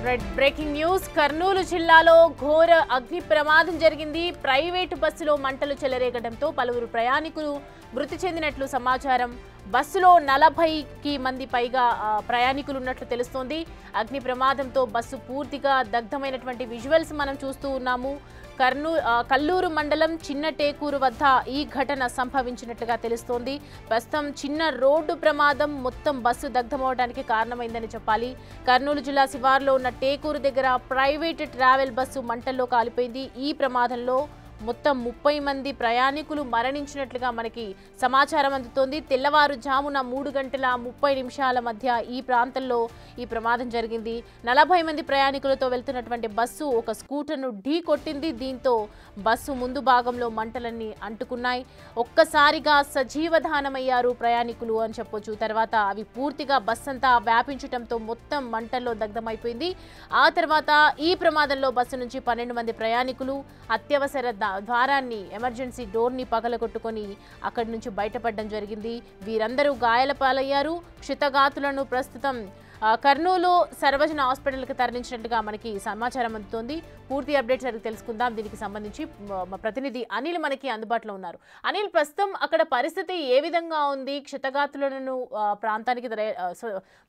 Red breaking news Kurnool జిల్లాలో ఘోర అగ్ని ప్రమాదం జరిగింది. ప్రైవేటు బస్సులో మంటలు చెలరేగడంతో పలువురు ప్రయాణికులు మృతి చెందినట్లు సమాచారం. బస్సులో 40కి మంది పైగా ప్రయాణికులు ఉన్నట్లు తెలుస్తోంది. అగ్ని ప్రమాదంతో బస్సు పూర్తిగా దగ్ధమైనటువంటి విజువల్స్ మనం చూస్తూ ఉన్నాము. కల్లూరు మండలం చిన్న టేకూరు వద్ద ఈ ఘటన సంభవించినట్లుగా తెలుస్తోంది. ప్రస్తుతం చిన్న రోడ్డు ప్రమాదం మొత్తం బస్సు దగ్ధమవడానికి కారణమైందని చెప్పాలి. కర్నూలు జిల్లా శివార్లో ఉన్న టేకూరు దగ్గర ప్రైవేట్ ట్రావెల్ బస్సు మంటల్లో కాలిపోయింది. ఈ ప్రమాదంలో మొత్తం 30 మంది ప్రయాణికులు మరణించినట్లుగా మనకి సమాచారం అందుతోంది. తెల్లవారుజామున 3:30 మధ్య ఈ ప్రాంతంలో ఈ ప్రమాదం జరిగింది. 40 మంది ప్రయాణికులతో వెళ్తున్నటువంటి బస్సు ఒక స్కూటర్ను ఢీ కొట్టింది. దీంతో బస్సు ముందు భాగంలో మంటలన్నీ అంటుకున్నాయి. ఒక్కసారిగా సజీవధానమయ్యారు ప్రయాణికులు అని చెప్పొచ్చు. తర్వాత అవి పూర్తిగా బస్సు అంతా వ్యాపించడంతో మొత్తం మంటల్లో దగ్ధమైపోయింది. ఆ తర్వాత ఈ ప్రమాదంలో బస్సు నుంచి 12 మంది ప్రయాణికులు అత్యవసర ద్వారాన్ని ఎమర్జెన్సీ డోర్ని పగలగొట్టుకొని అక్కడి నుంచి బయటపడడం జరిగింది. వీరందరూ గాయాల పాలయ్యారు. క్షితగాతులను ప్రస్తుతం కర్నూలు సర్వజన హాస్పిటల్కి తరలించినట్లుగా మనకి సమాచారం అందుతోంది. పూర్తి అప్డేట్స్ తెలుసుకుందాం. దీనికి సంబంధించి మా ప్రతినిధి అనిల్ మనకి అందుబాటులో ఉన్నారు. అనిల్, ప్రస్తుతం అక్కడ పరిస్థితి ఏ విధంగా ఉంది? క్షితగాతులను ప్రాంతానికి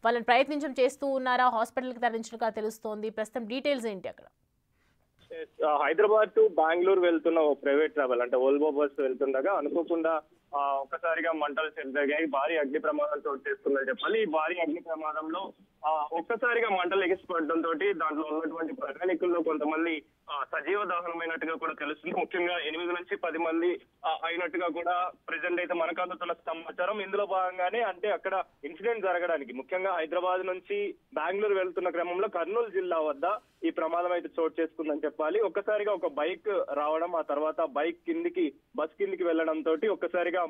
వాళ్ళని ప్రయత్నించడం చేస్తూ ఉన్నారా? హాస్పిటల్కి తరలించినట్లుగా తెలుస్తోంది. ప్రస్తుతం డీటెయిల్స్ ఏంటి అక్కడ? హైదరాబాద్ టు బెంగళూరు వెళ్తున్న ఓ ప్రైవేట్ ట్రావెల్ అంటే ఓల్వో బస్ వెళ్తుండగా అనుకోకుండా ఒక్కసారిగా మంటలు చెలరేగాయి. భారీ అగ్ని ప్రమాదం చోటు చేసుకుందని చెప్పాలి. ఈ భారీ అగ్ని ప్రమాదంలో ఒక్కసారిగా మంటలు ఎగిసిపడడంతో దాంట్లో ఉన్నటువంటి ప్రయాణికుల్లో కొంతమంది సజీవ దహనమైనట్టుగా కూడా తెలుస్తుంది. ముఖ్యంగా 8 నుంచి 10 మంది అయినట్టుగా కూడా ప్రెసెంట్ అయితే మనకు అందుతున్న సమాచారం. ఇందులో భాగంగానే అంటే అక్కడ ఇన్సిడెంట్ జరగడానికి ముఖ్యంగా హైదరాబాద్ నుంచి బెంగళూరు వెళ్తున్న క్రమంలో కర్నూలు జిల్లా వద్ద ఈ ప్రమాదం అయితే చోటు చేసుకుందని చెప్పాలి. ఒక్కసారిగా ఒక బైక్ రావడం, ఆ తర్వాత బైక్ బస్ కిందికి వెళ్లడంతో ఒక్కసారిగా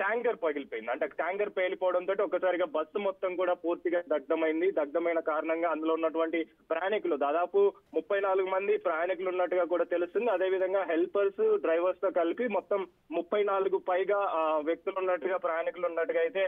ట్యాంకర్ పగిలిపోయింది. అంటే ట్యాంకర్ పేలిపోవడంతో ఒక్కసారిగా బస్సు మొత్తం కూడా పూర్తిగా దగ్ధమైన కారణంగా అందులో ఉన్నటువంటి ప్రయాణికులు దాదాపు 34 మంది ప్రయాణికులు ఉన్నట్టుగా కూడా తెలుస్తుంది. అదే విధంగా హెల్పర్స్, డ్రైవర్స్ తో కలిపి మొత్తం 34 పైగా వ్యక్తులు ఉన్నట్టుగా, ప్రయాణికులు ఉన్నట్టుగా అయితే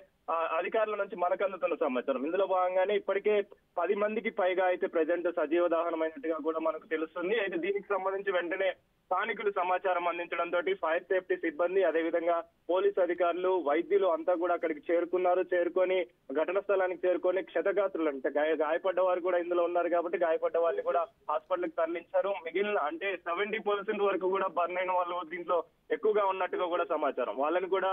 అధికారుల నుంచి మనకు అందుతున్న సమాచారం. ఇందులో భాగంగానే ఇప్పటికే 10 మందికి పైగా అయితే ప్రజెంట్ సజీవ దహనమైనట్టుగా కూడా మనకు తెలుస్తుంది. అయితే దీనికి సంబంధించి వెంటనే స్థానికులు సమాచారం అందించడంతో ఫైర్ సేఫ్టీ సిబ్బంది, అదేవిధంగా పోలీసు అధికారులు, వైద్యులు అంతా కూడా అక్కడికి చేరుకొని ఘటన స్థలానికి చేరుకొని క్షతగాత్రులు అంటే గాయపడ్డ వారు కూడా ఇందులో ఉన్నారు కాబట్టి గాయపడ్డ వాళ్ళని కూడా హాస్పిటల్కి తరలించారు. మిగిలిన అంటే 70% వరకు కూడా బర్న్ అయిన వాళ్ళు దీంట్లో ఎక్కువగా ఉన్నట్టుగా కూడా సమాచారం. వాళ్ళని కూడా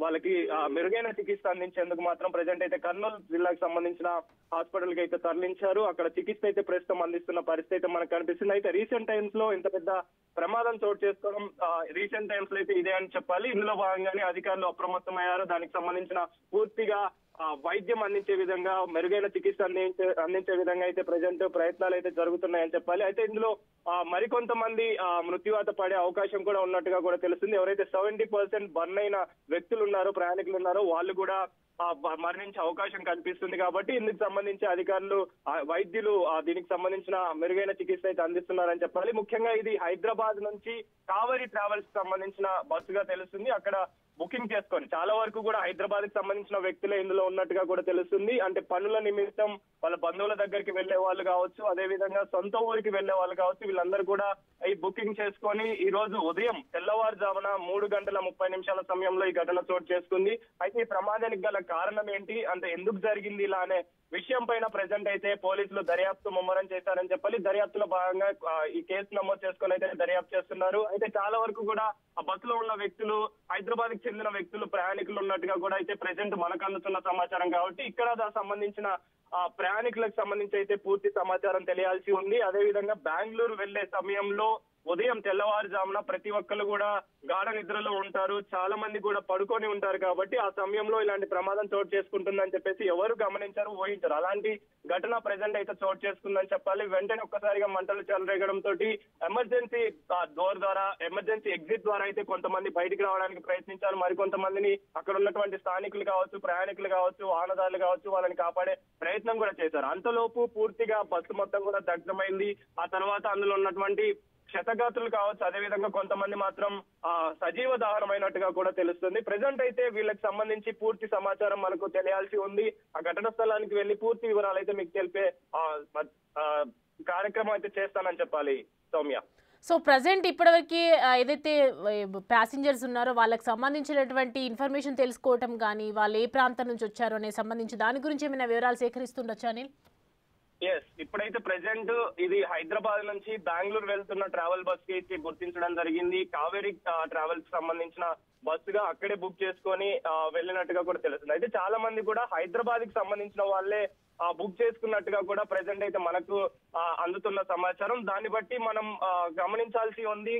వాళ్ళకి మెరుగైన చికిత్స అందించేందుకు మాత్రం ప్రజెంట్ అయితే కర్నూలు జిల్లాకు సంబంధించిన హాస్పిటల్ కి అయితే తరలించారు. అక్కడ చికిత్స అయితే ప్రస్తుతం అందిస్తున్న పరిస్థితి అయితే మనకు కనిపిస్తుంది. అయితే రీసెంట్ టైమ్స్ లో ఇంత పెద్ద ప్రమాదం చోటు చేసుకోవడం రీసెంట్ టైమ్స్ లో అయితే ఇదే అని చెప్పాలి. ఇందులో భాగంగానే అధికారులు అప్రమత్తమయ్యారు. దానికి సంబంధించిన పూర్తిగా వైద్యం అందించే విధంగా, మెరుగైన చికిత్స అందించే విధంగా అయితే ప్రజెంట్ ప్రయత్నాలు అయితే జరుగుతున్నాయని చెప్పాలి. అయితే ఇందులో మరికొంతమంది మృత్యువాత పడే అవకాశం కూడా ఉన్నట్టుగా కూడా తెలుస్తుంది. ఎవరైతే 70% బర్న్ అయిన వ్యక్తులు ఉన్నారో, ప్రయాణికులు ఉన్నారో వాళ్ళు కూడా మరణించే అవకాశం కనిపిస్తుంది. కాబట్టి ఇందుకు సంబంధించి అధికారులు, వైద్యులు దీనికి సంబంధించిన మెరుగైన చికిత్స అయితే అందిస్తున్నారని చెప్పాలి. ముఖ్యంగా ఇది హైదరాబాద్ నుంచి కావేరీ ట్రావెల్స్ కి సంబంధించిన బస్సుగా తెలుస్తుంది. అక్కడ బుకింగ్ చేసుకొని చాలా వరకు కూడా హైదరాబాద్ కి సంబంధించిన వ్యక్తులే ఇందులో ఉన్నట్టుగా కూడా తెలుస్తుంది. అంటే పనుల నిమిత్తం వాళ్ళ బంధువుల దగ్గరికి వెళ్లే వాళ్ళు కావచ్చు, అదే విధంగా సొంత ఊరికి వెళ్లే వాళ్ళు కావచ్చు, వీళ్ళందరూ కూడా ఈ బుకింగ్ చేసుకొని ఈ రోజు ఉదయం తెల్లవారుజామున 3:30 సమయంలో ఈ ఘటన చోటు చేసుకుంది. అయితే ఈ ప్రమాదానికి గల కారణం ఏంటి, అంటే ఎందుకు జరిగింది ఇలా అనే విషయం పైన ప్రజెంట్ అయితే పోలీసులు దర్యాప్తు ముమ్మరం చేశారని చెప్పాలి. దర్యాప్తులో భాగంగా ఈ కేసు నమోదు చేసుకుని అయితే దర్యాప్తు చేస్తున్నారు. అయితే చాలా వరకు కూడా ఆ బస్సులో ఉన్న వ్యక్తులు హైదరాబాద్ కి చెందిన వ్యక్తులు, ప్రయాణికులు ఉన్నట్టుగా కూడా అయితే ప్రజెంట్ మనకు అందుతున్న సమాచారం. కాబట్టి ఇక్కడ సంబంధించిన ప్రయాణికులకు సంబంధించి అయితే పూర్తి సమాచారం తెలియాల్సి ఉంది. అదే విధంగా బెంగళూరు వెళ్లే సమయంలో ఉదయం తెల్లవారుజామున ప్రతి ఒక్కరు కూడా గాఢ నిద్రలో ఉంటారు, చాలా మంది కూడా పడుకొని ఉంటారు. కాబట్టి ఆ సమయంలో ఇలాంటి ప్రమాదం చోటు చేసుకుంటుందని చెప్పేసి ఎవరు గమనించారు, ఊహించారు. అలాంటి ఘటన ప్రజెంట్ అయితే చోటు చేసుకుందని చెప్పాలి. వెంటనే ఒక్కసారిగా మంటలు చెలరేగడంతో ఎమర్జెన్సీ డోర్ ద్వారా, ఎమర్జెన్సీ ఎగ్జిట్ ద్వారా అయితే కొంతమంది బయటికి రావడానికి ప్రయత్నించారు. మరికొంతమందిని అక్కడ ఉన్నటువంటి స్థానికులు కావచ్చు, ప్రయాణికులు కావచ్చు, వాహనదారులు కావచ్చు, వాళ్ళని కాపాడే ప్రయత్నం కూడా చేశారు. అంతలోపు పూర్తిగా బస్సు మొత్తం కూడా దగ్ధమైంది. ఆ తర్వాత అందులో ఉన్నటువంటి క్షతగాతులు కావచ్చు, అదేవిధంగా కొంతమంది మాత్రం సజీవ దహనమైనట్టుగా కూడా తెలుస్తుంది. ప్రెజెంట్ అయితే వీళ్ళకి సంబంధించి పూర్తి సమాచారం మనకు తెలియాల్సి ఉంది. ఆ ఘటన స్థలానికి వెళ్లి పూర్తి వివరాలు అయితే మీకు తెలిపే కార్యక్రమం అయితే చేస్తానని చెప్పాలి సౌమ్య. సో ప్రజెంట్ ఇప్పటివరకు ఏదైతే ప్యాసింజర్స్ ఉన్నారో వాళ్ళకి సంబంధించినటువంటి ఇన్ఫర్మేషన్ తెలుసుకోవటం కానీ వాళ్ళు ఏ ప్రాంతం నుంచి వచ్చారో అనే సంబంధించి దాని గురించి ఏమైనా వివరాలు సేకరిస్తుండొచ్చా అనిల్? ఎస్, ఇప్పుడైతే ప్రెసెంట్ ఇది హైదరాబాద్ నుంచి బెంగళూరు వెళ్తున్న ట్రావెల్ బస్ కి గుర్తించడం జరిగింది. కావేరీ ట్రావెల్స్ కి సంబంధించిన బస్సుగా అక్కడే బుక్ చేసుకొని వెళ్ళినట్టుగా కూడా తెలుస్తుంది. అయితే చాలా మంది కూడా హైదరాబాద్ కి సంబంధించిన వాళ్ళే బుక్ చేసుకున్నట్టుగా కూడా ప్రెసెంట్ అయితే మనకు అందుతున్న సమాచారం. దాన్ని బట్టి మనం గమనించాల్సి ఉంది.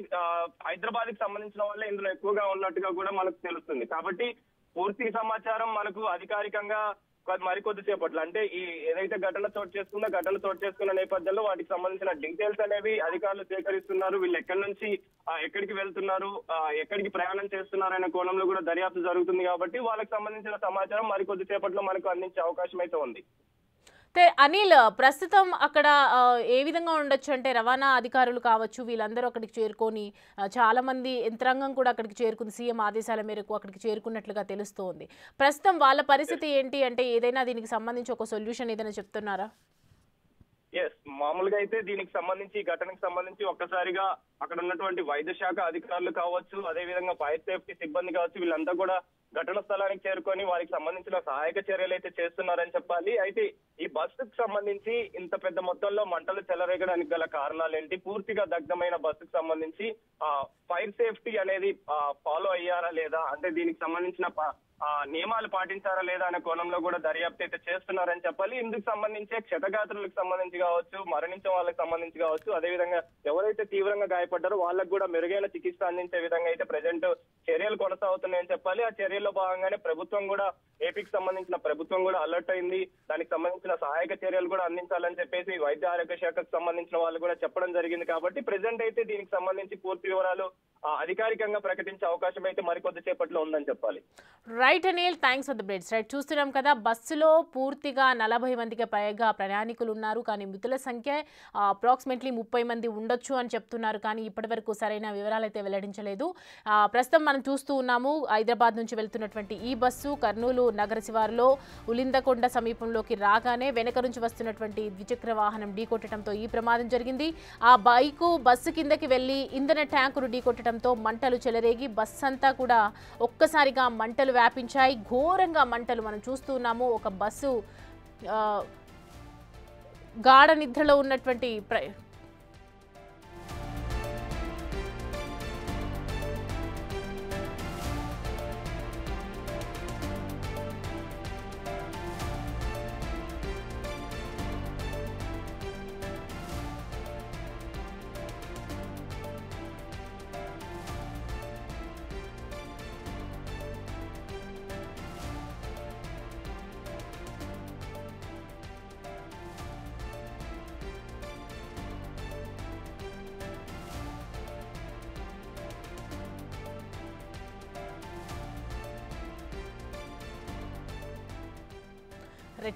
హైదరాబాద్ కి సంబంధించిన వాళ్ళే ఇందులో ఎక్కువగా ఉన్నట్టుగా కూడా మనకు తెలుస్తుంది. కాబట్టి పూర్తి సమాచారం మనకు అధికారికంగా మరికొద్దిసేపట్లో, అంటే ఈ ఏదైతే ఘటన చోటు చేసుకున్న నేపథ్యంలో వాటికి సంబంధించిన డీటెయిల్స్ అనేవి అధికారులు సేకరిస్తున్నారు. వీళ్ళు ఎక్కడి నుంచి ఎక్కడికి వెళ్తున్నారు, ఎక్కడికి ప్రయాణం చేస్తున్నారు అనే కోణంలో కూడా దర్యాప్తు జరుగుతుంది. కాబట్టి వాళ్ళకి సంబంధించిన సమాచారం మరికొద్దిసేపట్లో మనకు అందించే అవకాశం అయితే ఉంది. అనిల్, ప్రస్తుతం అక్కడ ఏ విధంగా ఉండొచ్చు అంటే రవాణా అధికారులు కావచ్చు వీళ్ళందరూ అక్కడికి చేరుకొని చాలా మంది యంత్రాంగం కూడా అక్కడికి చేరుకుంది, సీఎం ఆదేశాల మేరకు అక్కడికి చేరుకున్నట్లుగా తెలుస్తోంది. ప్రస్తుతం వాళ్ళ పరిస్థితి ఏంటి అంటే ఏదైనా దీనికి సంబంధించి ఒక సొల్యూషన్ ఏదైనా చెప్తున్నారా? ఎస్, మామూలుగా అయితే దీనికి సంబంధించి ఘటనకు సంబంధించి ఒక్కసారిగా అక్కడ ఉన్నటువంటి వైద్య శాఖ అధికారులు కావచ్చు, అదే విధంగా ఫైర్ సేఫ్టీ సిబ్బంది కావచ్చు, వీళ్ళంతా కూడా ఘటన స్థలానికి చేరుకొని వారికి సంబంధించిన సహాయక చర్యలు అయితే చేస్తున్నారని చెప్పాలి. అయితే ఈ బస్సుకు సంబంధించి ఇంత పెద్ద మొత్తంలో మంటలు చెలరేగడానికి గల కారణాలు ఏంటి, పూర్తిగా దగ్ధమైన బస్సుకు సంబంధించి ఫైర్ సేఫ్టీ అనేది ఫాలో అయ్యారా లేదా, అంటే దీనికి సంబంధించిన నియమాలు పాటించారా లేదా అనే కోణంలో కూడా దర్యాప్తు అయితే చేస్తున్నారని చెప్పాలి. ఇందుకు సంబంధించి క్షతగాత్రులకు సంబంధించి కావచ్చు, మరణించిన వాళ్ళకి సంబంధించి కావచ్చు, అదేవిధంగా ఎవరైతే తీవ్రంగా గాయపడ్డారో వాళ్ళకు కూడా మెరుగైన చికిత్స అందించే విధంగా అయితే ప్రజెంట్ చర్యలు కొనసాగుతున్నాయని చెప్పాలి. ఆ చర్యల్లో భాగంగానే ప్రభుత్వం కూడా, ఏపీకి సంబంధించిన ప్రభుత్వం కూడా అలర్ట్ అయింది. దానికి సంబంధించిన సహాయక చర్యలు కూడా అందించాలని చెప్పేసి వైద్య ఆరోగ్య శాఖకు సంబంధించిన వాళ్ళు కూడా చెప్పడం జరిగింది. కాబట్టి ప్రెసెంట్ అయితే దీనికి సంబంధించి పూర్తి వివరాలు అధికారికంగా ప్రకటించే అవకాశం అయితే మరికొద్దిసేపట్లో ఉందని చెప్పాలి. Right Anil, thanks for the breaks. Right, చూస్తున్నాం కదా బస్సులో పూర్తిగా 40 మందికి పైగా ప్రయాణికులు ఉన్నారు. కానీ మృతుల సంఖ్య అప్రాక్సిమేట్లీ 30 మంది ఉండొచ్చు అని చెప్తున్నారు. కానీ ఇప్పటి వరకు సరైన వివరాలు అయితే వెల్లడించలేదు. ప్రస్తుతం మనం చూస్తూ ఉన్నాము హైదరాబాద్ నుంచి వెళ్తున్నటువంటి ఈ బస్సు కర్నూలు నగర శివారులో ఉలిందకొండ సమీపంలోకి రాగానే వెనక నుంచి వస్తున్నటువంటి ద్విచక్ర వాహనం ఢీకొట్టడంతో ఈ ప్రమాదం జరిగింది. ఆ బస్సు కిందకి వెళ్లి ఇంధన ట్యాంకును ఢీకొట్టడంతో మంటలు చెలరేగి బస్సు అంతా కూడా ఒక్కసారిగా మంటలు వ్యాపించాయి. ఘోరంగా మంటలు మనం చూస్తూ ఉన్నాము. ఒక బస్సు గాఢ నిద్రలో ఉన్నటువంటి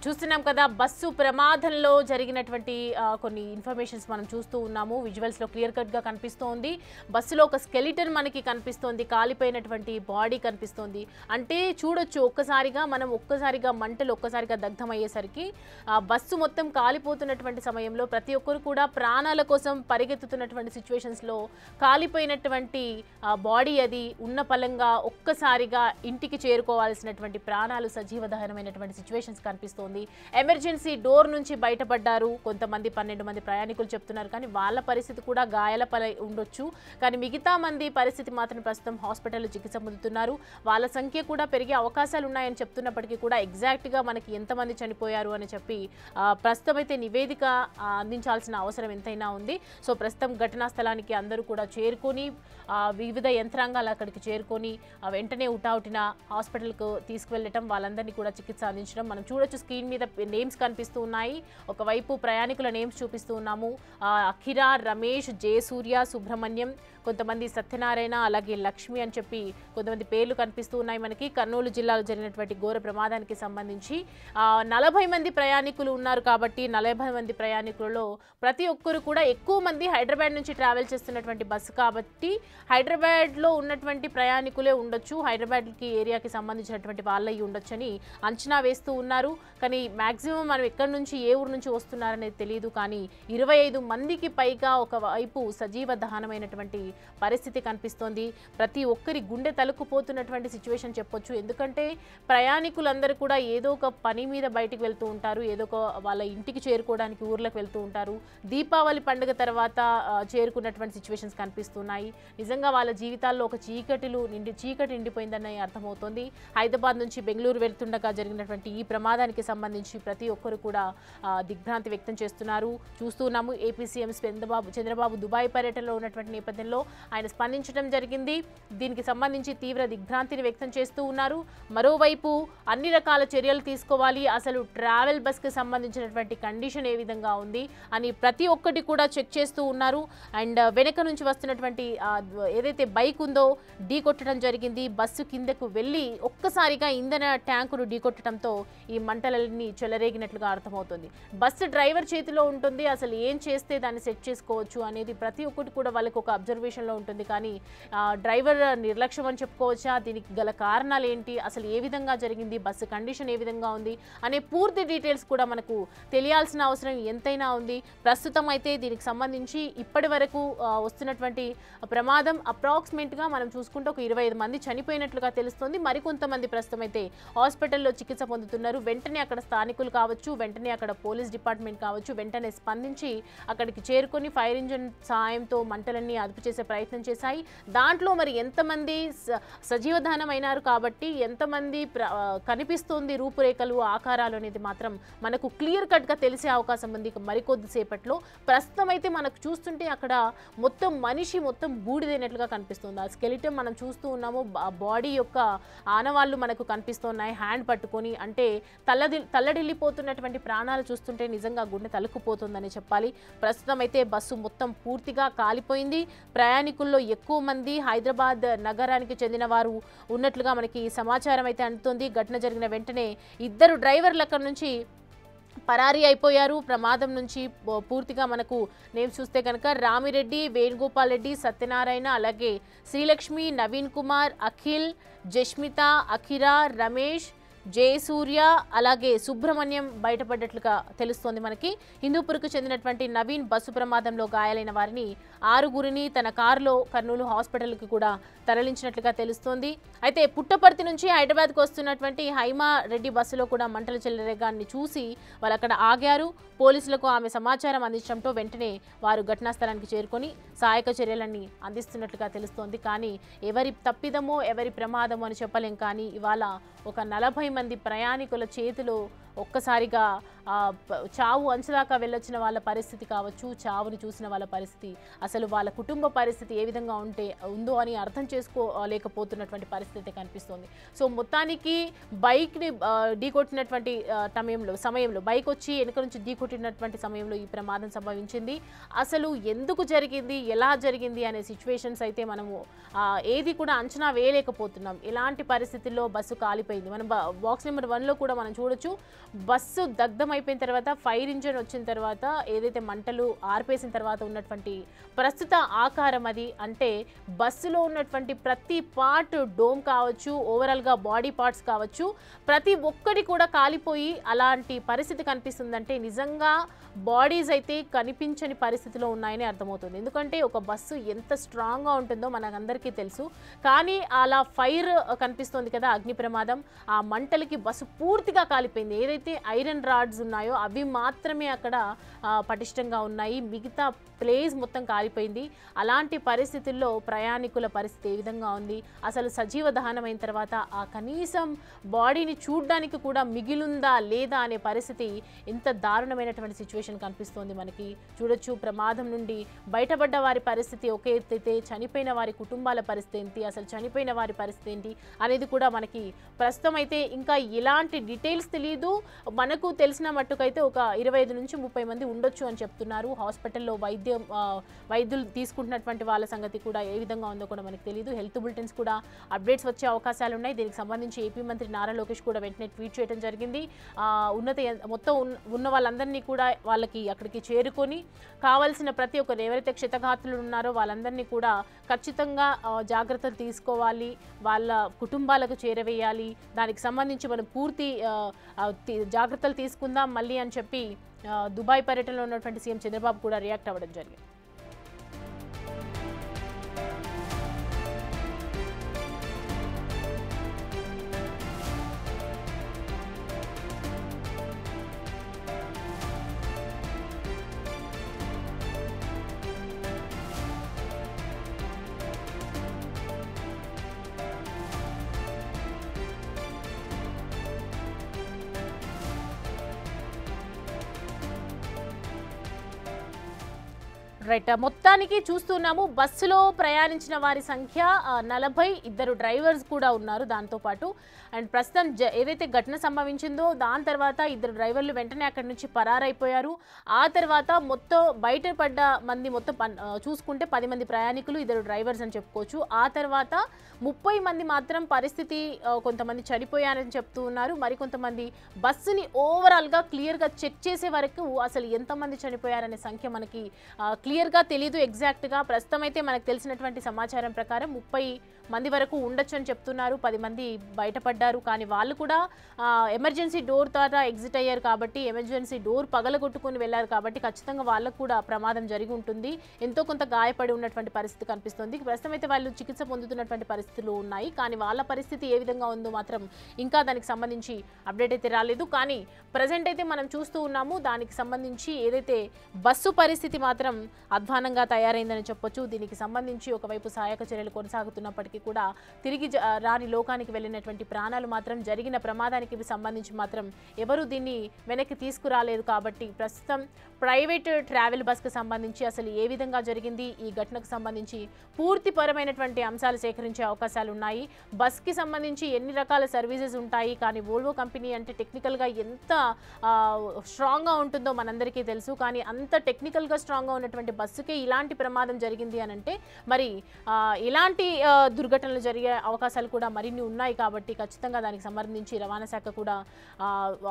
చూస్తున్నాం కదా బస్సు ప్రమాదంలో జరిగినటువంటి కొన్ని ఇన్ఫర్మేషన్స్ మనం చూస్తూ ఉన్నాము. విజువల్స్ లో క్లియర్ కట్ గా కనిపిస్తోంది. బస్సులో ఒక స్కెలిటన్ మనకి కనిపిస్తోంది, కాలిపోయినటువంటి బాడీ కనిపిస్తోంది. అంటే చూడొచ్చు ఒక్కసారిగా మంటలు ఒక్కసారిగా దగ్ధమయ్యేసరికి బస్సు మొత్తం కాలిపోతున్నటువంటి సమయంలో ప్రతి ఒక్కరు కూడా ప్రాణాల కోసం పరిగెత్తుతున్నటువంటి సిచ్యువేషన్స్ లో కాలిపోయినటువంటి బాడీ అది ఉన్న పలంగా ఒక్కసారిగా ఇంటికి చేరుకోవాల్సినటువంటి ప్రాణాలు సజీవ దహనమైనటువంటి సిచ్యువేషన్స్ కనిపిస్తుంది. ఎమర్జెన్సీ డోర్ నుంచి బయటపడ్డారు కొంతమంది 12 మంది ప్రయాణికులు చెప్తున్నారు. కానీ వాళ్ళ పరిస్థితి కూడా గాయాల పై ఉండొచ్చు. కానీ మిగతా మంది పరిస్థితి మాత్రం ప్రస్తుతం హాస్పిటల్లో చికిత్స పొందుతున్నారు. వాళ్ళ సంఖ్య కూడా పెరిగే అవకాశాలు ఉన్నాయని చెప్తున్నప్పటికీ కూడా ఎగ్జాక్ట్ గా మనకి ఎంతమంది చనిపోయారు అని చెప్పి ప్రస్తుతం అయితే నివేదిక అందించాల్సిన అవసరం ఎంతైనా ఉంది. సో ప్రస్తుతం ఘటనా స్థలానికి అందరూ కూడా చేరుకొని వివిధ యంత్రాంగాలు అక్కడికి చేరుకొని వెంటనే ఉటావుటిన హాస్పిటల్కు తీసుకువెళ్ళటం, వాళ్ళందరినీ కూడా చికిత్స అందించడం మనం చూడొచ్చు. స్క్రీన్ మీద నేమ్స్ కనిపిస్తూ ఉన్నాయి. ఒకవైపు ప్రయాణికుల నేమ్స్ చూపిస్తూ ఉన్నాము. అఖిర, రమేష్, జయసూర్య, సుబ్రహ్మణ్యం, కొంతమంది సత్యనారాయణ అలాగే లక్ష్మి అని చెప్పి కొంతమంది పేర్లు కనిపిస్తూ ఉన్నాయి మనకి. కర్నూలు జిల్లాలో జరిగినటువంటి ఘోర ప్రమాదానికి సంబంధించి 40 మంది ప్రయాణికులు ఉన్నారు కాబట్టి 40 మంది ప్రయాణికులలో ప్రతి ఒక్కరు కూడా ఎక్కువ మంది హైదరాబాద్ నుంచి ట్రావెల్ చేస్తున్నటువంటి బస్సు కాబట్టి హైదరాబాద్లో ఉన్నటువంటి ప్రయాణికులే ఉండొచ్చు, హైదరాబాద్కి ఏరియాకి సంబంధించినటువంటి వాళ్ళయి ఉండొచ్చని అంచనా వేస్తూ ఉన్నారు. కానీ మ్యాక్సిమం మనం ఎక్కడి నుంచి ఏ ఊరు నుంచి వస్తున్నారనేది తెలియదు. కానీ 25 మందికి పైగా ఒకవైపు సజీవ దహనమైనటువంటి పరిస్థితి కనిపిస్తోంది. ప్రతి ఒక్కరి గుండె తలుక్కుపోతున్నటువంటి సిచ్యువేషన్ చెప్పొచ్చు. ఎందుకంటే ప్రయాణికులందరూ కూడా ఏదో ఒక పని మీద బయటికి వెళ్తూ ఉంటారు, ఏదో ఒక వాళ్ళ ఇంటికి చేరుకోవడానికి ఊర్లకు వెళ్తూ ఉంటారు. దీపావళి పండుగ తర్వాత చేరుకున్నటువంటి సిచ్యువేషన్స్ కనిపిస్తున్నాయి. నిజంగా వాళ్ళ జీవితాల్లో ఒక చీకటి నిండిపోయిందని అర్థమవుతోంది. హైదరాబాద్ నుంచి బెంగళూరు వెళ్తుండగా జరిగినటువంటి ఈ ప్రమాదానికి సంబంధించి ప్రతి ఒక్కరు కూడా దిగ్భ్రాంతి వ్యక్తం చేస్తున్నారు. చూస్తున్నాము ఏపీ సీఎం చంద్రబాబు దుబాయ్ పర్యటనలో ఉన్నటువంటి నేపథ్యంలో ఆయన స్పందించడం జరిగింది. దీనికి సంబంధించి తీవ్ర దిగ్భ్రాంతిని వ్యక్తం చేస్తూ ఉన్నారు. మరోవైపు అన్ని రకాల చర్యలు తీసుకోవాలి, అసలు ట్రావెల్ బస్కి సంబంధించినటువంటి కండిషన్ ఏ విధంగా ఉంది అని ప్రతి ఒక్కటి కూడా చెక్ చేస్తూ ఉన్నారు. అండ్ వెనక నుంచి వస్తున్నటువంటి ఏదైతే బైక్ ఉందో ఢీకొట్టడం జరిగింది. బస్సు కిందకు వెళ్ళి ఒక్కసారిగా ఇంధన ట్యాంకును ఢీకొట్టడంతో ఈ మంటలన్నీ చెలరేగినట్లుగా అర్థమవుతుంది. బస్సు డ్రైవర్ చేతిలో ఉంటుంది, అసలు ఏం చేస్తే దాన్ని సెట్ చేసుకోవచ్చు అనేది ప్రతి ఒక్కటి కూడా వాళ్ళకి ఒక అబ్జర్వేషన్లో ఉంటుంది. కానీ డ్రైవర్ నిర్లక్ష్యం అని చెప్పుకోవచ్చా, దీనికి గల కారణాలు ఏంటి, అసలు ఏ విధంగా జరిగింది, బస్సు కండిషన్ ఏ విధంగా ఉంది అనే పూర్తి డీటెయిల్స్ కూడా మనకు తెలియాల్సిన అవసరం ఎంతైనా ఉంది. ప్రస్తుతం అయితే దీనికి సంబంధించి ఇప్పటి వరకు వస్తున్నటువంటి ప్రమాదం అప్రాక్సిమేట్గా మనం చూసుకుంటే ఒక 25 మంది చనిపోయినట్లుగా తెలుస్తుంది. మరికొంతమంది ప్రస్తుతం అయితే హాస్పిటల్లో చికిత్స పొందుతున్నారు. వెంటనే అక్కడ స్థానికులు కావచ్చు, వెంటనే అక్కడ పోలీస్ డిపార్ట్మెంట్ కావచ్చు, వెంటనే స్పందించి అక్కడికి చేరుకొని ఫైర్ ఇంజిన్ సాయంతో మంటలన్నీ అదుపు చేసే ప్రయత్నం చేశాయి. దాంట్లో మరి ఎంతమంది సజీవదానం అయినారు కాబట్టి ఎంతమంది కనిపిస్తుంది రూపురేఖలు ఆకారాలు అనేది మాత్రం మనకు క్లియర్ కట్గా తెలిసే అవకాశం ఉంది మరికొద్దిసేపట్లో. ప్రస్తుతం అయితే మనకు చూస్తుంటే అక్కడ మొత్తం మనిషి మొత్తం బూడిదైనట్లుగా కనిపిస్తుంది. ఆ స్కెలిటన్ మనం చూస్తూ ఉన్నాము, బాడీ యొక్క ఆనవాళ్ళు మనకు కనిపిస్తున్నాయి. హ్యాండ్ పట్టుకొని అంటే తల్లడిల్లిపోతున్నటువంటి ప్రాణాలు చూస్తుంటే నిజంగా గుండె తలుక్కుపోతుందని చెప్పాలి. ప్రస్తుతం అయితే బస్సు మొత్తం పూర్తిగా కాలిపోయింది. ప్రయాణికుల్లో ఎక్కువ మంది హైదరాబాద్ నగరానికి చెందిన వారు ఉన్నట్లుగా మనకి సమాచారం అయితే అందుతుంది. ఘటన జరిగిన వెంటనే 2 డ్రైవర్లు అక్కడి నుంచి పరారీ అయిపోయారు. ప్రమాదం నుంచి పూర్తిగా మనకు నేమ్స్ చూస్తే కనుక రామిరెడ్డి, వేణుగోపాల్ రెడ్డి, సత్యనారాయణ, అలాగే శ్రీలక్ష్మి, నవీన్ కుమార్, అఖిల్, జస్మిత, అఖిరా, రమేష్, జయసూర్య అలాగే సుబ్రహ్మణ్యం బయటపడ్డట్లుగా తెలుస్తోంది మనకి. హిందూపూర్కు చెందినటువంటి నవీన్ బస్సు ప్రమాదంలో గాయాలైన వారిని 6గురిని తన కారులో కర్నూలు హాస్పిటల్కి కూడా తరలించినట్లుగా తెలుస్తోంది. అయితే పుట్టపర్తి నుంచి హైదరాబాద్కు వస్తున్నటువంటి హైమా రెడ్డి బస్సులో కూడా మంటలు చెలరేగాన్ని చూసి వాళ్ళు అక్కడ ఆగారు. పోలీసులకు ఆమె సమాచారం అందించడంతో వెంటనే వారు ఘటనా స్థలానికి చేరుకొని సహాయక చర్యలన్నీ అందిస్తున్నట్లుగా తెలుస్తోంది. కానీ ఎవరి తప్పిదమో ఎవరి ప్రమాదమో అని చెప్పలేం. కానీ ఇవాళ ఒక 40 మంది ప్రయాణికుల చేతిలో ఒక్కసారిగా చావు అంచుదాకా వెళ్ళొచ్చిన వాళ్ళ పరిస్థితి కావచ్చు, చావుని చూసిన వాళ్ళ పరిస్థితి, అసలు వాళ్ళ కుటుంబ పరిస్థితి ఏ విధంగా ఉందో అని అర్థం చేసుకోలేకపోతున్నటువంటి పరిస్థితి కనిపిస్తుంది. సో మొత్తానికి బైక్ని ఢీకొట్టినటువంటి సమయంలో బైక్ వచ్చి వెనుక నుంచి ఢీకొట్టినటువంటి సమయంలో ఈ ప్రమాదం సంభవించింది. అసలు ఎందుకు జరిగింది, ఎలా జరిగింది అనే సిచ్యువేషన్స్ అయితే మనము ఏది కూడా అంచనా వేయలేకపోతున్నాం. ఎలాంటి పరిస్థితుల్లో బస్సు కాలిపోయింది. మనం బాక్స్ నెంబర్ 1లో కూడా మనం చూడొచ్చు. బస్సు దగ్ధం అయిపోయిన తర్వాత ఫైర్ ఇంజిన్ వచ్చిన తర్వాత ఏదైతే మంటలు ఆర్పేసిన తర్వాత ఉన్నటువంటి ప్రస్తుత ఆకారం అది. అంటే బస్సులో ఉన్నటువంటి ప్రతి పార్ట్, డోమ్ కావచ్చు, ఓవరాల్గా బాడీ పార్ట్స్ కావచ్చు, ప్రతి ఒక్కటి కూడా కాలిపోయి అలాంటి పరిస్థితి కనిపిస్తుందంటే నిజంగా బాడీస్ అయితే కనిపించని పరిస్థితిలో ఉన్నాయని అర్థమవుతుంది. ఎందుకంటే ఒక బస్సు ఎంత స్ట్రాంగ్గా ఉంటుందో మనకందరికీ తెలుసు. కానీ అలా ఫైర్ కనిపిస్తుంది కదా, అగ్ని ప్రమాదం, ఆ మంటలకి బస్సు పూర్తిగా కాలిపోయింది. ఏదైతే ఐరన్ రాడ్స్ ఉన్నాయో అవి మాత్రమే అక్కడ పటిష్టంగా ఉన్నాయి, మిగతా ప్లేస్ మొత్తం కాలిపోయింది. అలాంటి పరిస్థితుల్లో ప్రయాణికుల పరిస్థితి ఏ విధంగా ఉంది, అసలు సజీవ దహనమైన తర్వాత ఆ కనీసం బాడీని చూడడానికి కూడా మిగిలుందా లేదా అనే పరిస్థితి ఎంత దారుణమైనటువంటి సిచ్యువేషన్ కనిపిస్తోంది మనకి. చూడొచ్చు ప్రమాదం నుండి బయటపడ్డ వారి పరిస్థితి ఒక ఎత్తైతే చనిపోయిన వారి కుటుంబాల పరిస్థితి ఏంటి, అసలు చనిపోయిన వారి పరిస్థితి ఏంటి అనేది కూడా మనకి ప్రస్తుతం అయితే ఇంకా ఎలాంటి డీటెయిల్స్ తెలియదు. మనకు తెలిసిన మట్టుకైతే ఒక 25 నుంచి 30 మంది ఉండొచ్చు అని చెప్తున్నారు. హాస్పిటల్లో వైద్యులు తీసుకుంటున్నటువంటి వాళ్ళ సంగతి కూడా ఏ విధంగా ఉందో కూడా మనకు తెలియదు. హెల్త్ బులెటిన్స్ కూడా అప్డేట్స్ వచ్చే అవకాశాలు ఉన్నాయి. దీనికి సంబంధించి ఏపీ మంత్రి నారా లోకేష్ కూడా వెంటనే ట్వీట్ చేయడం జరిగింది. మొత్తం ఉన్న వాళ్ళందరినీ కూడా వాళ్ళకి అక్కడికి చేరుకొని కావాల్సిన ప్రతి ఒక్కరు ఎవరైతే క్షతగాత్రులు ఉన్నారో వాళ్ళందరినీ కూడా ఖచ్చితంగా జాగ్రత్తలు తీసుకోవాలి, వాళ్ళ కుటుంబాలకు చేరవేయాలి, దానికి సంబంధించి మనం పూర్తి జాగ్రత్తలు తీసుకుందాం మళ్ళీ అని చెప్పి దుబాయ్ పర్యటనలో ఉన్నటువంటి సీఎం చంద్రబాబు కూడా రియాక్ట్ అవ్వడం జరిగింది. రైట్, మొత్తానికి చూస్తున్నాము బస్సులో ప్రయాణించిన వారి సంఖ్య 40, 2 డ్రైవర్స్ కూడా ఉన్నారు దాంతోపాటు. అండ్ ప్రస్తుతం ఏదైతే ఘటన సంభవించిందో దాని తర్వాత 2 డ్రైవర్లు వెంటనే అక్కడి నుంచి పరారైపోయారు. ఆ తర్వాత మొత్తం బయటపడ్డ మంది మొత్తం చూసుకుంటే 10 మంది ప్రయాణికులు, 2 డ్రైవర్స్ అని చెప్పుకోవచ్చు. ఆ తర్వాత 30 మంది మాత్రం పరిస్థితి కొంతమంది చనిపోయారని చెప్తూ ఉన్నారు. మరికొంతమంది బస్సుని ఓవరాల్గా క్లియర్గా చెక్ చేసే వరకు అసలు ఎంతమంది చనిపోయారనే సంఖ్య మనకి క్లియర్గా తెలియదు ఎగ్జాక్ట్గా. ప్రస్తుతం అయితే మనకు తెలిసినటువంటి సమాచారం ప్రకారం 30 మంది వరకు ఉండొచ్చు అని చెప్తున్నారు. 10 మంది బయటపడ్డారు, కానీ వాళ్ళు కూడా ఎమర్జెన్సీ డోర్ ద్వారా ఎగ్జిట్ అయ్యారు కాబట్టి, ఎమర్జెన్సీ డోర్ పగలగొట్టుకుని వెళ్ళారు కాబట్టి ఖచ్చితంగా వాళ్ళకు కూడా ప్రమాదం జరిగి ఉంటుంది. ఎంతో కొంత గాయపడి ఉన్నటువంటి పరిస్థితి కనిపిస్తుంది. ప్రస్తుతం అయితే వాళ్ళు చికిత్స పొందుతున్నటువంటి పరిస్థితులు ఉన్నాయి, కానీ వాళ్ళ పరిస్థితి ఏ విధంగా ఉందో మాత్రం ఇంకా దానికి సంబంధించి అప్డేట్ అయితే రాలేదు. కానీ ప్రజెంట్ అయితే మనం చూస్తూ ఉన్నాము దానికి సంబంధించి ఏదైతే బస్సు పరిస్థితి మాత్రం అధ్వానంగా తయారైందని చెప్పొచ్చు. దీనికి సంబంధించి ఒకవైపు సహాయక చర్యలు కొనసాగుతున్నప్పటికీ కూడా తిరిగి రాని లోకానికి వెళ్ళినటువంటి ప్రాణాలు మాత్రం జరిగిన ప్రమాదానికి సంబంధించి మాత్రం ఎవరు దీన్ని వెనక్కి తీసుకురాలేదు. కాబట్టి ప్రస్తుతం ప్రైవేట్ ట్రావెల్ బస్కి సంబంధించి అసలు ఏ విధంగా జరిగింది, ఈ ఘటనకు సంబంధించి పూర్తిపరమైనటువంటి అంశాలు సేకరించే అవకాశాలు ఉన్నాయి. బస్కి సంబంధించి ఎన్ని రకాల సర్వీసెస్ ఉంటాయి, కానీ వోల్వో కంపెనీ అంటే టెక్నికల్గా ఎంత స్ట్రాంగ్గా ఉంటుందో మనందరికీ తెలుసు. కానీ అంత టెక్నికల్గా స్ట్రాంగ్గా ఉన్నటువంటి బస్సుకే ఇలాంటి ప్రమాదం జరిగింది అని అంటే మరి ఇలాంటి దుర్ఘటనలు జరిగే అవకాశాలు కూడా మరిన్ని ఉన్నాయి. కాబట్టి ఖచ్చితంగా దానికి సంబంధించి రవాణా శాఖ కూడా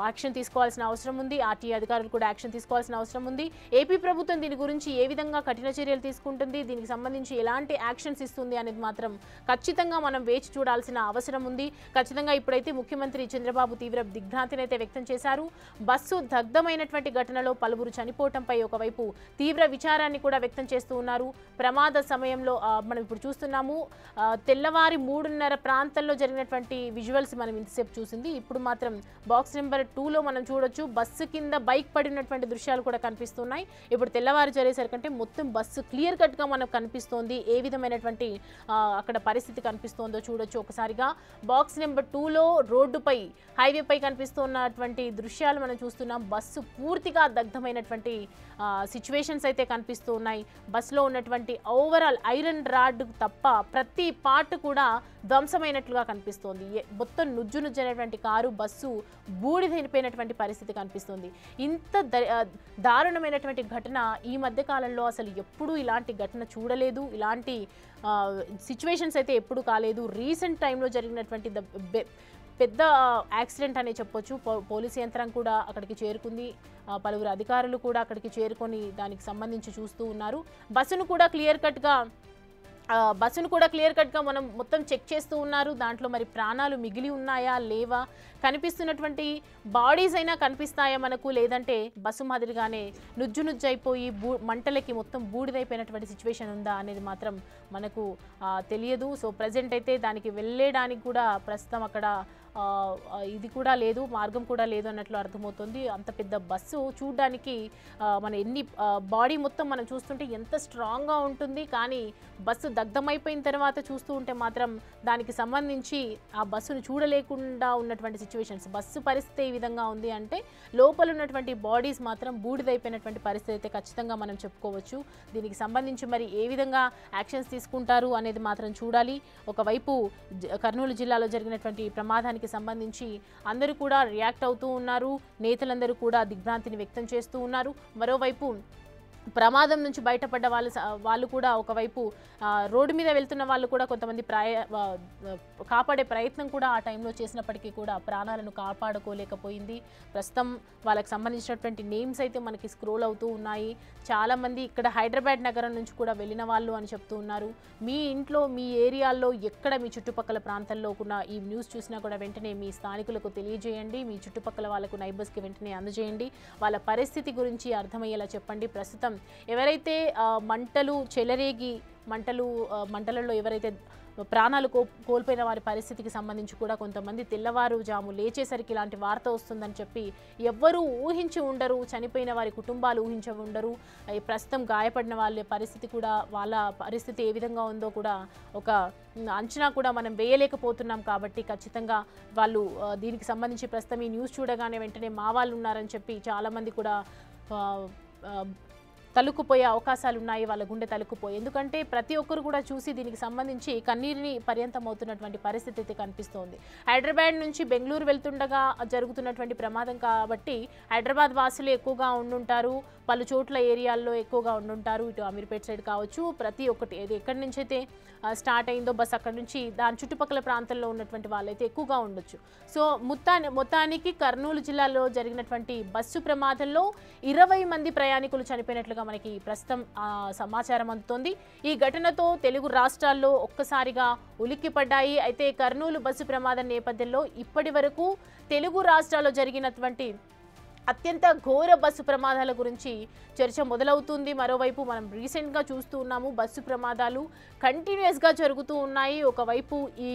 యాక్షన్ తీసుకోవాల్సిన అవసరం ఉంది. ఆర్టీఏ అధికారులు కూడా యాక్షన్ తీసుకోవాల్సిన అవసరం ఉంది. ఏపీ ప్రభుత్వం దీని గురించి ఏ విధంగా కఠిన చర్యలు తీసుకుంటుంది, దీనికి సంబంధించి ఎలాంటి యాక్షన్స్ ఇస్తుంది అనేది మాత్రం ఖచ్చితంగా మనం వేచి చూడాల్సిన అవసరం ఉంది. ఖచ్చితంగా ఇప్పుడైతే ముఖ్యమంత్రి చంద్రబాబు తీవ్ర దిగ్భ్రాంతిని అయితే వ్యక్తం చేశారు. బస్సు దగ్ధమైనటువంటి ఘటనలో పలువురు చనిపోవటంపై ఒకవైపు తీవ్ర విచారాన్ని కూడా వ్యక్తం చేస్తూ ఉన్నారు. ప్రమాద సమయంలో మనం ఇప్పుడు చూస్తున్నాము తెల్లవారి 3:30 ప్రాంతంలో జరిగినటువంటి విజువల్స్ మనం ఇంతసేపు చూసింది. ఇప్పుడు మాత్రం బాక్స్ నెంబర్ 2లో మనం చూడొచ్చు బస్సు కింద బైక్ పడినటువంటి దృశ్యాలు కూడా కనిపిస్తున్నాయి. ఇప్పుడు తెల్లవారు జరిగేసరికంటే మొత్తం బస్సు క్లియర్ కట్గా మనకు కనిపిస్తోంది. ఏ విధమైనటువంటి అక్కడ పరిస్థితి కనిపిస్తోందో చూడొచ్చు. ఒకసారిగా బాక్స్ నెంబర్ 2లో రోడ్డుపై హైవేపై కనిపిస్తున్నటువంటి దృశ్యాలు మనం చూస్తున్నాం. బస్సు పూర్తిగా దగ్ధమైనటువంటి సిచ్యువేషన్స్ అయితే కనిపిస్తూ ఉన్నాయి. బస్సులో ఉన్నటువంటి ఓవరాల్ ఐరన్ రాడ్ తప్ప ప్రతి పార్ట్ కూడా ధ్వంసమైనట్లుగా కనిపిస్తోంది. మొత్తం నుజ్జునుజ్జైనటువంటి కారు బస్సు బూడిదైపోయినటువంటి పరిస్థితి కనిపిస్తుంది. ఇంత దారుణమైనటువంటి ఘటన ఈ మధ్య కాలంలో అసలు ఎప్పుడూ ఇలాంటి ఘటన చూడలేదు. ఇలాంటి సిచ్యువేషన్స్ అయితే ఎప్పుడు కాలేదు. రీసెంట్ టైంలో జరిగినటువంటి పెద్ద యాక్సిడెంట్ అనే చెప్పొచ్చు. పోలీసు యంత్రం కూడా అక్కడికి చేరుకుంది. పలువురు అధికారులు కూడా అక్కడికి చేరుకొని దానికి సంబంధించి చూస్తూ ఉన్నారు. బస్సును కూడా క్లియర్ కట్గా మనం మొత్తం చెక్ చేస్తూ ఉన్నారు. దాంట్లో మరి ప్రాణాలు మిగిలి ఉన్నాయా లేవా, కనిపిస్తున్నటువంటి బాడీస్ అయినా కనిపిస్తాయా మనకు, లేదంటే బస్సు మాదిరిగానే నుజ్జైపోయి మంటలకి మొత్తం బూడిదైపోయినటువంటి సిచ్యువేషన్ ఉందా అనేది మాత్రం మనకు తెలియదు. సో ప్రజెంట్ అయితే దానికి వెళ్ళడానికి కూడా ప్రస్తుతం అక్కడ ఇది కూడా లేదు, మార్గం కూడా లేదు అన్నట్లు అర్థమవుతుంది. అంత పెద్ద బస్సు చూడడానికి మన బాడీ మొత్తం మనం చూస్తుంటే ఎంత స్ట్రాంగ్గా ఉంటుంది. కానీ బస్సు దగ్ధమైపోయిన తర్వాత చూస్తూ ఉంటే మాత్రం దానికి సంబంధించి ఆ బస్సును చూడలేకుండా ఉన్నటువంటి సిచ్యువేషన్స్. బస్సు పరిస్థితి ఈ విధంగా ఉంది అంటే లోపల ఉన్నటువంటి బాడీస్ మాత్రం బూడిదైపోయినటువంటి పరిస్థితి అయితే ఖచ్చితంగా మనం చెప్పుకోవచ్చు. దీనికి సంబంధించి మరి ఏ విధంగా యాక్షన్స్ తీసుకుంటారు అనేది మాత్రం చూడాలి. ఒకవైపు కర్నూలు జిల్లాలో జరిగినటువంటి ప్రమాదానికి దానికి సంబంధించి అందరూ కూడా రియాక్ట్ అవుతూ ఉన్నారు. నేతలందరూ కూడా దిగ్భ్రాంతిని వ్యక్తం చేస్తూ ఉన్నారు. మరోవైపు ప్రమాదం నుంచి బయటపడ్డ వాళ్ళు కూడా ఒకవైపు రోడ్డు మీద వెళ్తున్న వాళ్ళు కూడా కొంతమంది కాపాడే ప్రయత్నం కూడా ఆ టైంలో చేసినప్పటికీ కూడా ప్రాణాలను కాపాడుకోలేకపోయింది. ప్రస్తుతం వాళ్ళకి సంబంధించినటువంటి నేమ్స్ అయితే మనకి స్క్రోల్ అవుతూ ఉన్నాయి. చాలామంది ఇక్కడ హైదరాబాద్ నగరం నుంచి కూడా వెళ్ళిన వాళ్ళు అని చెప్తూ ఉన్నారు. మీ ఇంట్లో మీ ఏరియాల్లో ఎక్కడ మీ చుట్టుపక్కల ప్రాంతాల్లో కూడా ఈ న్యూస్ చూసినా కూడా వెంటనే మీ స్థానికులకు తెలియజేయండి. మీ చుట్టుపక్కల వాళ్ళకు నైబర్స్కి వెంటనే అందజేయండి. వాళ్ళ పరిస్థితి గురించి అర్థమయ్యేలా చెప్పండి. ప్రస్తుతం ఎవరైతే మంటలు చెలరేగి మంటలలో ఎవరైతే ప్రాణాలు కోల్పోయిన వారి పరిస్థితికి సంబంధించి కూడా కొంతమంది తెల్లవారుజాము లేచేసరికి ఇలాంటి వార్త వస్తుందని చెప్పి ఎవ్వరూ ఊహించి ఉండరు. చనిపోయిన వారి కుటుంబాలు ఊహించి ఉండరు. ప్రస్తుతం గాయపడిన వాళ్ళ పరిస్థితి కూడా వాళ్ళ పరిస్థితి ఏ విధంగా ఉందో కూడా ఒక అంచనా కూడా మనం వేయలేకపోతున్నాం. కాబట్టి ఖచ్చితంగా వాళ్ళు దీనికి సంబంధించి ప్రస్తుతం ఈ న్యూస్ చూడగానే వెంటనే మా వాళ్ళు ఉన్నారని చెప్పి చాలామంది కూడా తలుక్కుపోయే అవకాశాలు ఉన్నాయి. వాళ్ళ గుండె తలుక్కుపోయి, ఎందుకంటే ప్రతి ఒక్కరు కూడా చూసి దీనికి సంబంధించి కన్నీరుని పర్యంతం అవుతున్నటువంటి పరిస్థితి అయితే కనిపిస్తోంది. హైదరాబాద్ నుంచి బెంగళూరు వెళ్తుండగా జరుగుతున్నటువంటి ప్రమాదం కాబట్టి హైదరాబాద్ వాసులు ఎక్కువగా ఉండుంటారు. పలు చోట్ల ఏరియాల్లో ఎక్కువగా ఉండుంటారు. ఇటు అమీర్పేట్ సైడ్ కావచ్చు, ప్రతి ఒక్కటి ఏది ఎక్కడి నుంచి అయితే స్టార్ట్ అయిందో బస్ అక్కడి నుంచి దాని చుట్టుపక్కల ప్రాంతాల్లో ఉన్నటువంటి వాళ్ళైతే ఎక్కువగా ఉండొచ్చు. సో మొత్తానికి కర్నూలు జిల్లాలో జరిగినటువంటి బస్సు ప్రమాదంలో 20 మంది ప్రయాణికులు చనిపోయినట్లుగా మనకి ప్రస్తుతం సమాచారం అందుతోంది. ఈ ఘటనతో తెలుగు రాష్ట్రాల్లో ఒక్కసారిగా ఉలిక్కిపడ్డాయి. అయితే కర్నూలు బస్సు ప్రమాదం నేపథ్యంలో ఇప్పటి వరకు తెలుగు రాష్ట్రాల్లో జరిగినటువంటి అత్యంత ఘోర బస్సు ప్రమాదాల గురించి చర్చ మొదలవుతుంది. మరోవైపు మనం రీసెంట్గా చూస్తూ ఉన్నాము, బస్సు ప్రమాదాలు కంటిన్యూస్గా జరుగుతూ ఉన్నాయి. ఒకవైపు ఈ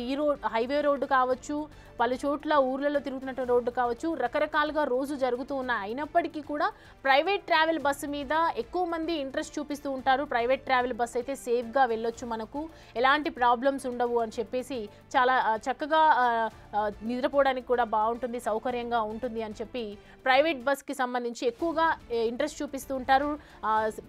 హైవే రోడ్డు కావచ్చు, పలు చోట్ల ఊర్లలో తిరుగుతున్న రోడ్డు కావచ్చు, రకరకాలుగా రోజు జరుగుతూ ఉన్నాయి. అయినప్పటికీ కూడా ప్రైవేట్ ట్రావెల్ బస్సు మీద ఎక్కువ మంది ఇంట్రెస్ట్ చూపిస్తూ ఉంటారు. ప్రైవేట్ ట్రావెల్ బస్సు అయితే సేఫ్గా వెళ్ళొచ్చు, మనకు ఎలాంటి ప్రాబ్లమ్స్ ఉండవు అని చెప్పేసి చాలా చక్కగా నిద్రపోవడానికి కూడా బాగుంటుంది, సౌకర్యంగా ఉంటుంది అని చెప్పి ప్రైవేట్ బస్కి సంబంధించి ఎక్కువగా ఇంట్రెస్ట్ చూపిస్తూ ఉంటారు.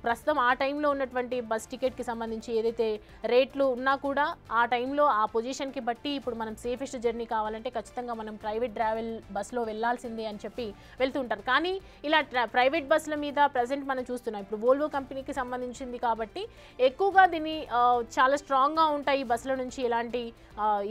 ప్రస్తుతం ఆ టైంలో ఉన్నటువంటి బస్ టికెట్కి సంబంధించి ఏదైతే రేట్లు ఉన్నా కూడా ఆ టైంలో ఆ పొజిషన్కి బట్టి ఇప్పుడు మనం సేఫెస్ట్ జర్నీ కావాలంటే ఖచ్చితంగా మనం ప్రైవేట్ ట్రావెల్ బస్లో వెళ్ళాల్సిందే అని చెప్పి వెళ్తూ ఉంటారు. కానీ ఇలా ప్రైవేట్ బస్సుల మీద ప్రజెంట్ మనం చూస్తున్నాం. ఇప్పుడు వోల్వో కంపెనీకి సంబంధించింది కాబట్టి ఎక్కువగా దీన్ని చాలా స్ట్రాంగ్గా ఉంటాయి బస్సుల నుంచి ఎలాంటి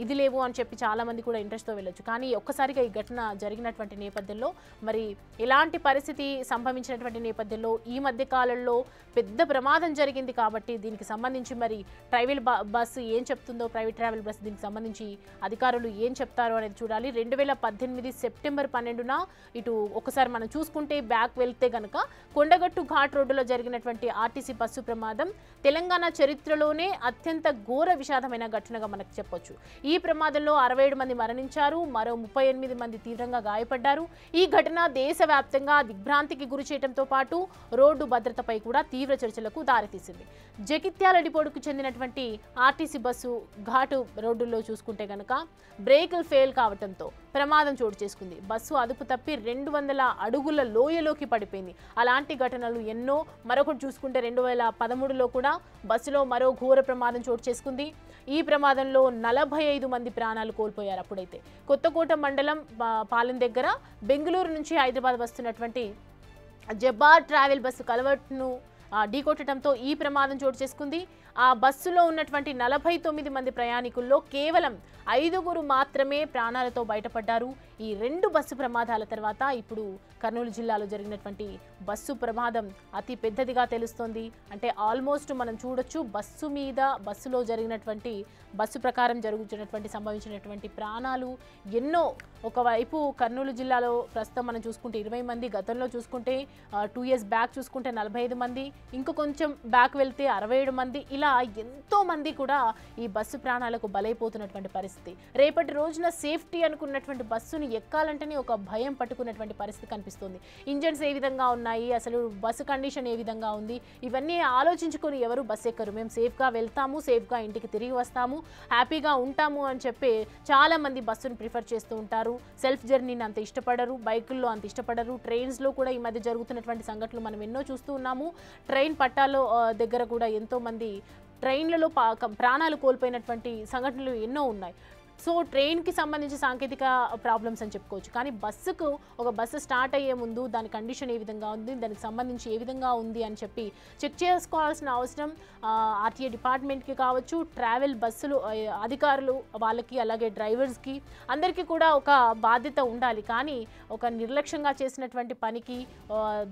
ఇది లేవు అని చెప్పి చాలామంది కూడా ఇంట్రెస్ట్తో వెళ్ళొచ్చు. కానీ ఒక్కసారిగా ఈ ఘటన జరిగినటువంటి నేపథ్యంలో మరి ఇలాంటి పరిస్థితి సంభవించినటువంటి నేపథ్యంలో ఈ మధ్య కాలంలో పెద్ద ప్రమాదం జరిగింది. కాబట్టి దీనికి సంబంధించి మరి ట్రావెల్ బస్సు ఏం చెప్తుందో, ప్రైవేట్ ట్రావెల్ బస్సు దీనికి సంబంధించి అధికారులు ఏం చెప్తారో అనేది చూడాలి. 2018 సెప్టెంబర్ 12న ఇటు ఒకసారి మనం చూసుకుంటే బ్యాక్ వెళ్తే గనక కొండగట్టు ఘాట్ రోడ్డులో జరిగినటువంటి ఆర్టీసీ బస్సు ప్రమాదం తెలంగాణ చరిత్రలోనే అత్యంత ఘోర విషాదమైన ఘటనగా మనకు చెప్పొచ్చు. ఈ ప్రమాదంలో 67 మంది మరణించారు, మరో 38 మంది తీవ్రంగా గాయపడ్డారు. ఈ ఘటన దేశవ్యాప్తంగా దిగ్భ్రాంతికి గురి చేయడంతో పాటు రోడ్డు భద్రతపై కూడా తీవ్ర చర్చలకు దారితీసింది. జగిత్యాల డిపోకు చెందినటువంటి ఆర్టీసీ బస్సు ఘాటు రోడ్డులో చూసుకుంటే గనక బ్రేకులు ఫెయిల్ కావడంతో ప్రమాదం చోటు చేసుకుంది. బస్సు అదుపు తప్పి 200 అడుగుల లోయలోకి పడిపోయింది. అలాంటి ఘటనలు ఎన్నో. మరొకటి చూసుకుంటే 2013లో కూడా బస్సులో మరో ఘోర ప్రమాదం చోటు చేసుకుంది. ఈ ప్రమాదంలో 45 మంది ప్రాణాలు కోల్పోయారు. అప్పుడైతే కొత్తకోట మండలం పాలెం దగ్గర బెంగళూరు నుంచి హైదరాబాద్ వస్తున్నటువంటి జబార్ ట్రావెల్ బస్సు కలవట్ను ఢీకొట్టడంతో ఈ ప్రమాదం చోటు చేసుకుంది. ఆ బస్సులో ఉన్నటువంటి 49 మంది ప్రయాణికుల్లో కేవలం 5 మాత్రమే ప్రాణాలతో బయటపడ్డారు. ఈ 2 బస్సు ప్రమాదాల తర్వాత ఇప్పుడు కర్నూలు జిల్లాలో జరిగినటువంటి బస్సు ప్రమాదం అతి పెద్దదిగా తెలుస్తోంది. అంటే ఆల్మోస్ట్ మనం చూడొచ్చు బస్సులో జరిగినటువంటి బస్సు ప్రకారం సంభవించినటువంటి ప్రాణాలు ఎన్నో. ఒకవైపు కర్నూలు జిల్లాలో ప్రస్తుతం మనం చూసుకుంటే 20 మంది, గతంలో చూసుకుంటే 2 years బ్యాక్ చూసుకుంటే 45 మంది, ఇంకో కొంచెం బ్యాక్ వెళ్తే 67 మంది, ఇలా ఎంతో మంది కూడా ఈ బస్సు ప్రాణాలకు బలైపోతున్నటువంటి పరిస్థితి. రేపటి రోజున సేఫ్టీ అనుకున్నటువంటి బస్సుని ఎక్కాలంటేనే ఒక భయం పట్టుకున్నటువంటి పరిస్థితి కనిపిస్తుంది. ఇంజన్స్ ఏ విధంగా ఉన్నాయి, అసలు బస్సు కండిషన్ ఏ విధంగా ఉంది, ఇవన్నీ ఆలోచించుకొని ఎవరు బస్సు ఎక్కరు. మేము సేఫ్గా వెళ్తాము, సేఫ్గా ఇంటికి తిరిగి వస్తాము, హ్యాపీగా ఉంటాము అని చెప్పి చాలా మంది బస్సును ప్రిఫర్ చేస్తూ ఉంటారు. సెల్ఫ్ జర్నీని అంత ఇష్టపడరు, బైకుల్లో అంత ఇష్టపడరు. ట్రైన్స్లో కూడా ఈ మధ్య జరుగుతున్నటువంటి సంఘటనలు మనం ఎన్నో చూస్తూ ఉన్నాము. ట్రైన్ పట్టాలో దగ్గర కూడా ఎంతో మంది ట్రైన్లలో ప్రాణాలు కోల్పోయినటువంటి సంఘటనలు ఎన్నో ఉన్నాయి. సో ట్రైన్కి సంబంధించి సాంకేతిక ప్రాబ్లమ్స్ అని చెప్పుకోవచ్చు. కానీ ఒక బస్సు స్టార్ట్ అయ్యే ముందు దాని కండిషన్ ఏ విధంగా ఉంది, దానికి సంబంధించి ఏ విధంగా ఉంది అని చెప్పి చెక్ చేసుకోవాల్సిన అవసరం ఆర్టీఏ డిపార్ట్మెంట్కి కావచ్చు, ట్రావెల్ బస్సులు అధికారులు వాళ్ళకి, అలాగే డ్రైవర్స్కి అందరికీ కూడా ఒక బాధ్యత ఉండాలి. కానీ ఒక నిర్లక్ష్యంగా చేసినటువంటి పనికి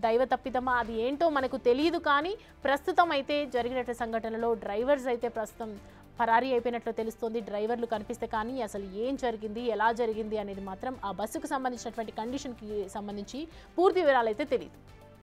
దైవ తప్పిదమా అది ఏంటో మనకు తెలియదు. కానీ ప్రస్తుతం అయితే జరిగినటువంటి సంఘటనలో డ్రైవర్స్ అయితే ప్రస్తుతం పరారీ అయిపోయినట్లు తెలుస్తోంది. డ్రైవర్లు కనిపిస్తే కానీ అసలు ఏం జరిగింది, ఎలా జరిగింది అనేది మాత్రం ఆ బస్సుకు సంబంధించినటువంటి కండిషన్కి సంబంధించి పూర్తి వివరాలు అయితే తెలియదు.